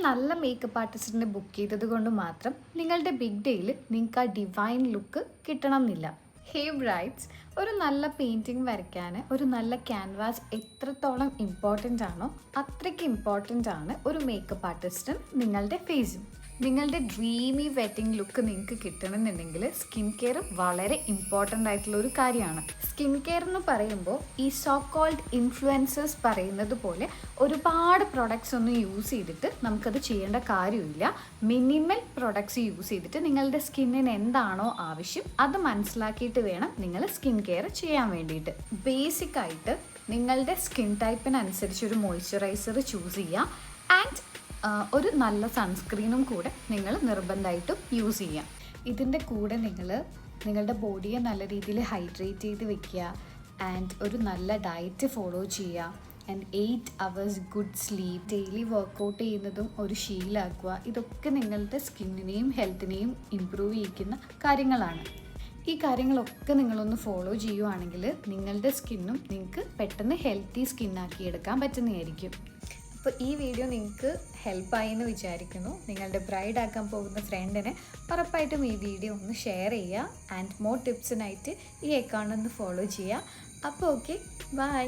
നല്ല makeup ആർട്ടിസ്റ്റിനെ book ചെയ്തത് കൊണ്ട് മാത്രം നിങ്ങളുടെ ബിഗ് ഡേയിൽ നിങ്ങൾക്ക് ആ ഡിവൈൻ ലുക്ക് കിട്ടണം എന്നില്ല. ഹേ ബ്രൈറ്റ്സ്, ഒരു നല്ല പെയിൻറ്റിങ് വരയ്ക്കാൻ ഒരു നല്ല ക്യാൻവാസ് എത്രത്തോളം ഇമ്പോർട്ടൻ്റ് ആണോ അത്രയ്ക്ക് ഇമ്പോർട്ടൻ്റ് ആണ് ഒരു മേക്കപ്പ് ആർട്ടിസ്റ്റും നിങ്ങളുടെ ഫേസും. നിങ്ങളുടെ ഡ്രീമി വെഡിങ് ലുക്ക് നിങ്ങൾക്ക് കിട്ടണമെന്നുണ്ടെങ്കിൽ സ്കിൻ കെയർ വളരെ ഇമ്പോർട്ടൻ്റ് ആയിട്ടുള്ള ഒരു കാര്യമാണ്. സ്കിൻ കെയർ എന്ന് പറയുമ്പോൾ ഈ സോ കോൾഡ് ഇൻഫ്ലുവൻസേഴ്സ് പറയുന്നത് പോലെ ഒരുപാട് പ്രൊഡക്ട്സ് ഒന്നും യൂസ് ചെയ്തിട്ട് നമുക്കത് ചെയ്യേണ്ട കാര്യമില്ല. മിനിമൽ പ്രൊഡക്ട്സ് യൂസ് ചെയ്തിട്ട് നിങ്ങളുടെ സ്കിന്നിന് എന്താണോ ആവശ്യം അത് മനസ്സിലാക്കിയിട്ട് വേണം നിങ്ങൾ സ്കിൻ കെയർ ചെയ്യാൻ വേണ്ടിയിട്ട്. ബേസിക്കായിട്ട് നിങ്ങളുടെ സ്കിൻ ടൈപ്പിനനുസരിച്ച് ഒരു മോയ്സ്ചറൈസർ ചൂസ് ചെയ്യുക. ആൻഡ് ഒരു നല്ല സൺസ്ക്രീനും കൂടെ നിങ്ങൾ നിർബന്ധമായിട്ടും യൂസ് ചെയ്യാം. ഇതിൻ്റെ കൂടെ നിങ്ങളുടെ ബോഡിയെ നല്ല രീതിയിൽ ഹൈഡ്രേറ്റ് ചെയ്ത് വെക്കുക. ആൻഡ് ഒരു നല്ല ഡയറ്റ് ഫോളോ ചെയ്യുക. And 8 hours good sleep, daily workout ചെയ്യുന്നതും ഒരു ശീലമാക്കുക. ഇതൊക്കെ നിങ്ങളുടെ സ്കിന്നിനെയും ഹെൽത്തിനെയും ഇമ്പ്രൂവ് ചെയ്യിക്കുന്ന കാര്യങ്ങളാണ്. ഈ കാര്യങ്ങളൊക്കെ നിങ്ങളൊന്ന് ഫോളോ ചെയ്യുവാണെങ്കിൽ നിങ്ങളുടെ സ്കിന്നും നിങ്ങൾക്ക് പെട്ടെന്ന് ഹെൽത്തി സ്കിന്നാക്കി എടുക്കാൻ പറ്റുന്നതായിരിക്കും. അപ്പോൾ ഈ വീഡിയോ നിങ്ങൾക്ക് ഹെൽപ്പായി എന്ന് വിചാരിക്കുന്നു. നിങ്ങളുടെ ബ്രൈഡ് ആക്കാൻ പോകുന്ന ഫ്രണ്ടിന് ഉറപ്പായിട്ടും ഈ വീഡിയോ ഒന്ന് ഷെയർ ചെയ്യുക. ആൻഡ് മോർ ടിപ്സിനായിട്ട് ഈ അക്കൗണ്ട് ഒന്ന് ഫോളോ ചെയ്യുക. അപ്പോൾ ഓക്കെ, ബൈ.